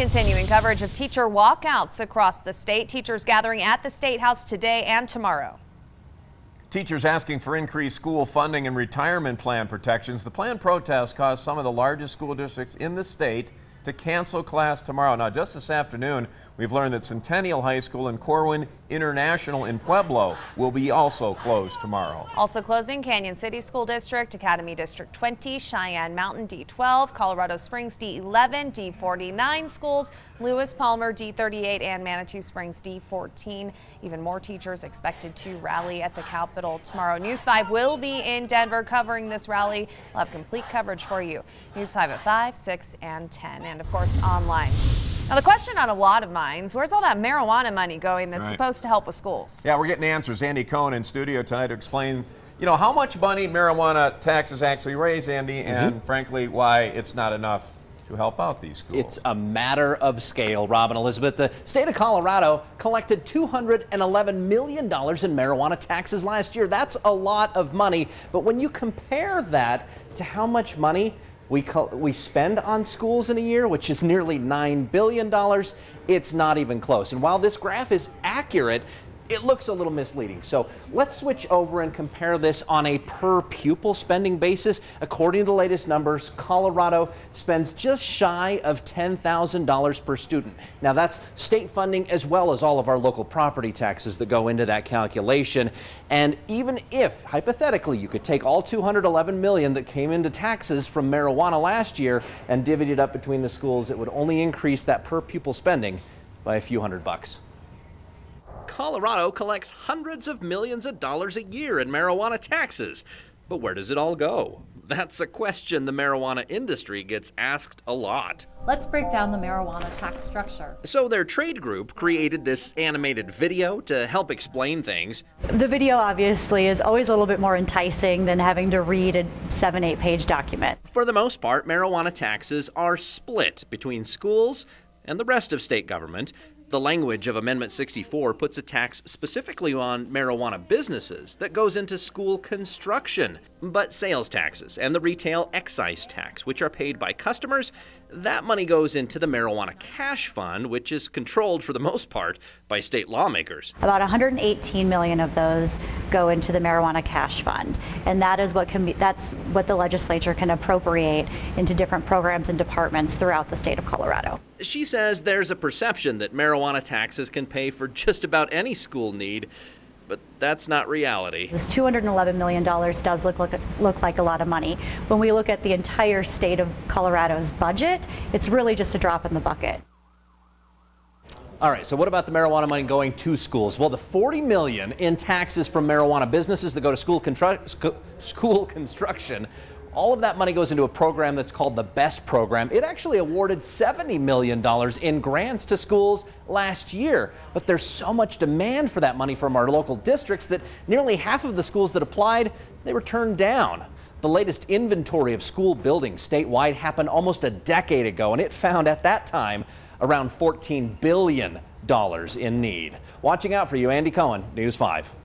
Continuing coverage of teacher walkouts across the state. Teachers gathering at the State House today and tomorrow. Teachers asking for increased school funding and retirement plan protections. The planned protest caused some of the largest school districts in the state to cancel class tomorrow. Now, just this afternoon, we've learned that Centennial High School and Corwin International in Pueblo will be also closed tomorrow. Also closing: Canyon City School District, Academy District 20, Cheyenne Mountain D12, Colorado Springs D11, D49 schools, Lewis Palmer D38, and Manitou Springs D14. Even more teachers expected to rally at the Capitol tomorrow. News 5 will be in Denver covering this rally. We'll have complete coverage for you. News 5 at 5, 6, and 10, and of course online. Now, the question on a lot of minds: where's all that marijuana money going that's supposed to help with schools? Yeah, we're getting answers. Andy Cohen in studio tonight to explain, how much money marijuana taxes actually raise, Andy, and frankly, why it's not enough to help out these schools. It's a matter of scale, Rob and Elizabeth. The state of Colorado collected $211 million in marijuana taxes last year. That's a lot of money, but when you compare that to how much money we spend on schools in a year, which is nearly $9 billion, it's not even close. And while this graph is accurate, it looks a little misleading. So let's switch over and compare this on a per pupil spending basis. According to the latest numbers, Colorado spends just shy of $10,000 per student. Now, that's state funding as well as all of our local property taxes that go into that calculation. And even if, hypothetically, you could take all $211 million that came into taxes from marijuana last year and divvy it up between the schools, it would only increase that per pupil spending by a few $100. Colorado collects hundreds of millions of dollars a year in marijuana taxes. But where does it all go? That's a question the marijuana industry gets asked a lot. Let's break down the marijuana tax structure. So their trade group created this animated video to help explain things. The video obviously is always a little bit more enticing than having to read a 7-8 page document. For the most part, marijuana taxes are split between schools and the rest of state government. The language of Amendment 64 puts a tax specifically on marijuana businesses that goes into school construction. But sales taxes and the retail excise tax, which are paid by customers, that money goes into the marijuana cash fund, which is controlled for the most part by state lawmakers. About 118 million of those go into the marijuana cash fund, and that is that's what the legislature can appropriate into different programs and departments throughout the state of Colorado. She says there's a perception that marijuana taxes can pay for just about any school need, but that's not reality. This $211 million does look like a lot of money. When we look at the entire state of Colorado's budget, it's really just a drop in the bucket. All right, so what about the marijuana money going to schools? Well, the $40 million in taxes from marijuana businesses that go to school construction, all of that money goes into a program that's called the BEST program. It actually awarded $70 million in grants to schools last year. But there's so much demand for that money from our local districts that nearly half of the schools that applied, they were turned down. The latest inventory of school buildings statewide happened almost a decade ago, and it found at that time around $14 billion in need. Watching out for you, Andy Cohen, News 5.